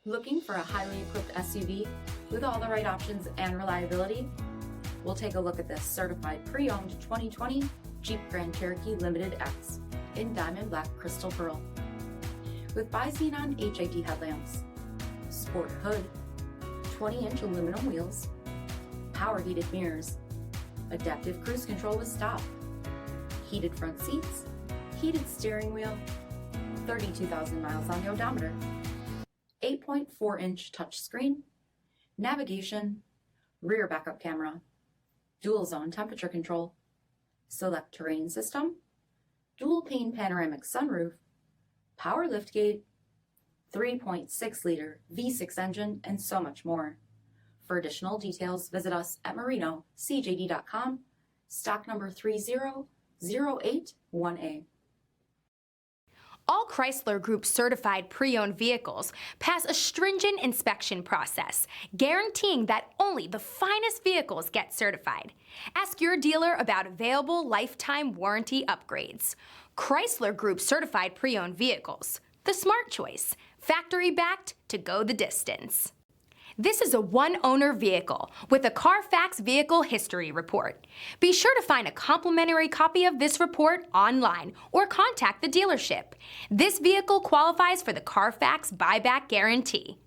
Looking for a highly equipped SUV with all the right options and reliability? We'll take a look at this certified pre-owned 2020 Jeep Grand Cherokee Limited X in diamond black crystal pearl. With BI-XENON HID headlamps, sport hood, 20-inch aluminum wheels, power heated mirrors, adaptive cruise control with stop, heated front seats, heated steering wheel, 32,000 miles on the odometer, 8.4-inch touchscreen, navigation, rear backup camera, dual zone temperature control, SELEC-TERRAIN system, dual pane panoramic sunroof, power liftgate, 3.6-liter V6 engine, and so much more. For additional details, visit us at marinocjd.com, stock number 30081A. All Chrysler Group certified pre-owned vehicles pass a stringent inspection process, guaranteeing that only the finest vehicles get certified. Ask your dealer about available lifetime warranty upgrades. Chrysler Group certified pre-owned vehicles, the smart choice, factory backed to go the distance. This is a one-owner vehicle with a CARFAX vehicle history report. Be sure to find a complimentary copy of this report online or contact the dealership. This vehicle qualifies for the CARFAX buyback guarantee.